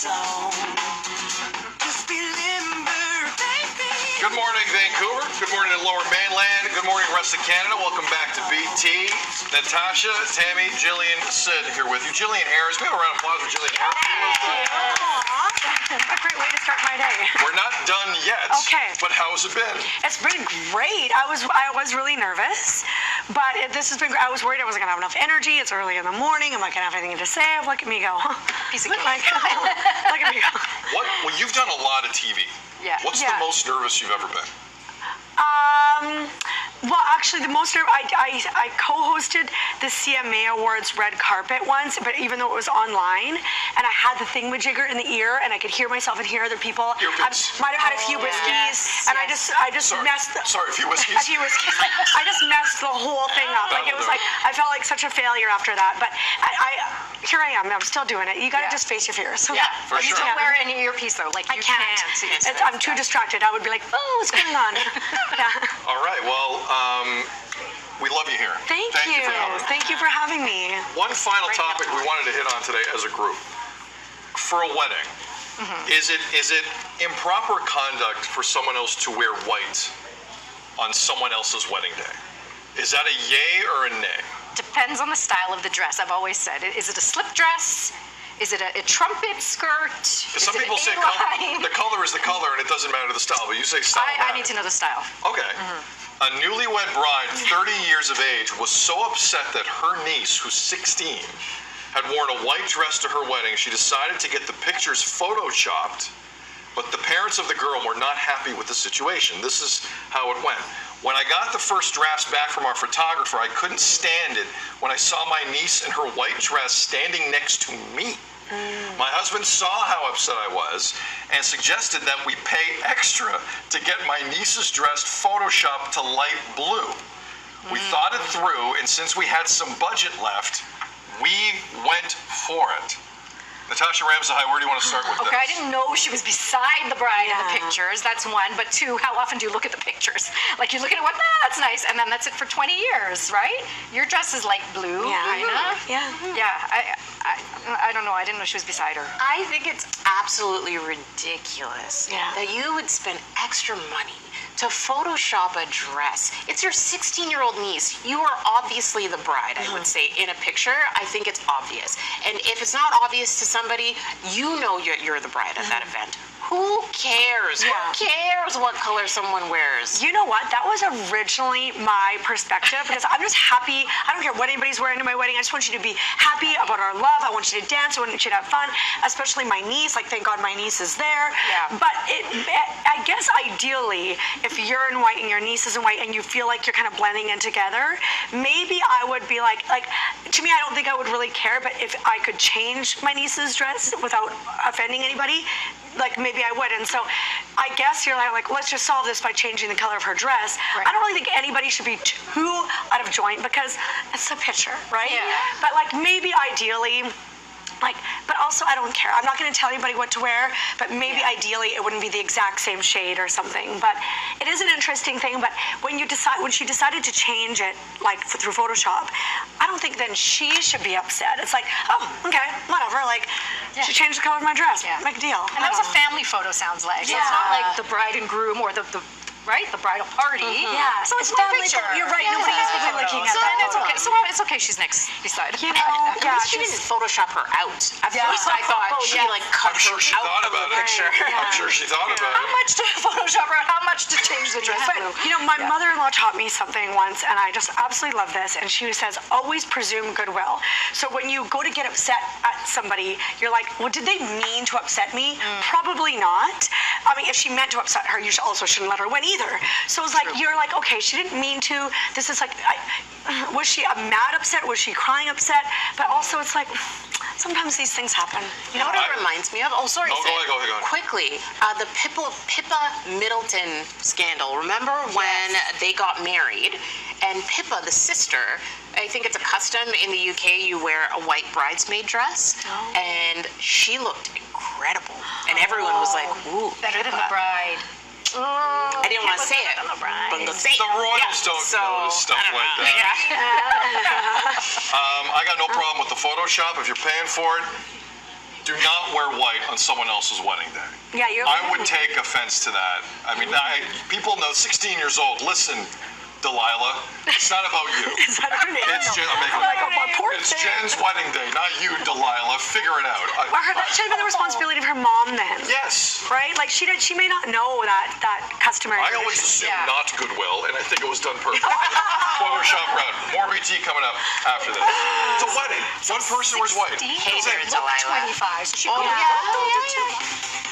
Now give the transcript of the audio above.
song. Just remember, baby. Good morning, Vancouver. Good morning to Lower Mainland. Good morning, rest of Canada. Welcome back to BT. Natasha, Tammy, Jillian, Sid here with you. Jillian Harris. We have a round of applause for Jillian Harris. A great way to start my day. We're not done yet. Okay. But how's it been? It's been great. I was really nervous, but this has been great. I was worried I wasn't gonna have enough energy. It's early in the morning. I'm not gonna have anything to say. Look at me go. Piece of cake. Look at me go. Well, you've done a lot of TV. Yeah. What's the most nervous you've ever been? Well, actually, the most I co-hosted the CMA Awards red carpet once, but even though it was online, and I had the thingamajigger in the ear, and I could hear myself and hear other people. I might have had a few whiskeys, and I just messed. Sorry, a few whiskeys. A few whiskeys. I just messed the whole thing up. Like it was like I felt like such a failure after that. But here I am. I'm still doing it. You got to just face your fears. Yeah, for sure. You don't wear an earpiece though. Like I can't. I'm too distracted. I would be like, oh, what's going on? Yeah. All right. Well, we love you here. Thank you. For coming. Thank you for having me. One final topic we wanted to hit on today as a group. For a wedding, is it improper conduct for someone else to wear white on someone else's wedding day? Is that a yay or a nay? Depends on the style of the dress. I've always said, is it a slip dress? Is it a trumpet skirt? Some people say the color is the color and it doesn't matter the style, but you say style. I need to know the style. Okay. A newlywed bride, 30 years of age, was so upset that her niece, who's 16, had worn a white dress to her wedding. She decided to get the pictures photoshopped, but the parents of the girl were not happy with the situation. This is how it went. When I got the first drafts back from our photographer, I couldn't stand it when I saw my niece in her white dress standing next to me. My husband saw how upset I was and suggested that we pay extra to get my niece's dress photoshopped to light blue. We thought it through, and since we had some budget left, we went for it. Natasha Ramsahai, where do you want to start with this? Okay, I didn't know she was beside the bride in the pictures. That's one. But two, how often do you look at the pictures? Like you look at it, what? That's nice, and then that's it for 20 years, right? Your dress is light blue, kinda. Yeah. Yeah. I don't know. I didn't know she was beside her. I think it's absolutely ridiculous that you would spend extra money to Photoshop a dress. It's your 16-year-old niece. You are obviously the bride, I would say, in a picture. I think it's obvious. And if it's not obvious to somebody, you know you're the bride at that event. Who cares? Who cares what color someone wears? You know what? That was originally my perspective because I'm just happy. I don't care what anybody's wearing to my wedding. I just want you to be happy about our love. I want you to dance. I want you to have fun, especially my niece. Like, thank God my niece is there. Yeah. But I guess ideally, if you're in white and your niece is in white and you feel like you're kind of blending in together, maybe I would be like, to me, I don't think I would really care, but if I could change my niece's dress without offending anybody, like maybe I would. And so I guess you're like, let's just solve this by changing the color of her dress. Right. I don't really think anybody should be too out of joint because it's a picture, right? Yeah. But like maybe ideally, but also I don't care. I'm not going to tell anybody what to wear, but maybe ideally it wouldn't be the exact same shade or something. But it is an interesting thing. But when she decided to change it, like through Photoshop, I don't think then she should be upset. It's like, oh, okay, whatever. Like, she changed the color of my dress. Yeah. Make a deal. And that was a family photo, sounds like. So it's not like the bride and groom or the bridal party. Yeah. So it's family. picture. You're right. Nobody is really looking at that. It's okay. So it's okay. She's next beside. You know, She didn't Photoshop her out. At first I thought she cut I'm sure she her thought out of about the it. picture. I'm sure she thought about How it. much to Photoshop her? How much to change the dress blue? You know, my mother-in-law taught me something once, and I just absolutely love this. And she says, always presume goodwill. So when you go to get upset at somebody, you're like, well, did they mean to upset me? Probably not. I mean, if she meant to upset her, you also shouldn't let her win either. So it's like, you're like, okay, she didn't mean to. This is like, was she a mad upset? Was she crying upset? But also it's like, sometimes these things happen. You know what it reminds me of? Oh, sorry. No, go ahead. Quickly, the Pippa Middleton scandal. Remember when they got married? And Pippa, the sister, I think it's a custom in the UK, you wear a white bridesmaid dress. And she looked incredible. And everyone was like, ooh, Better than Pippa. the bride. I didn't want to say it, but I'm going to say it. The royals don't notice stuff like that. Yeah. I got no problem with the Photoshop if you're paying for it. do not wear white on someone else's wedding day. Yeah, you're. I would take offense to that. I mean, people know 16 years old. Listen, Delilah, it's not about you. Is that her name? It's Jen. I'm making Oh my poor it's thing. Jen's wedding day, not you, Delilah. Figure it out. Well, that should have been the responsibility of her mom then. Yes. Right? Like she may not know that customary. I always assume Yeah. not goodwill, and I think it was done perfectly. Photoshop round. More BT coming up after this. It's a wedding. One person wears white. Hey Does there, it look Delilah. 25? So she Oh, could yeah. have Oh, yeah, yeah.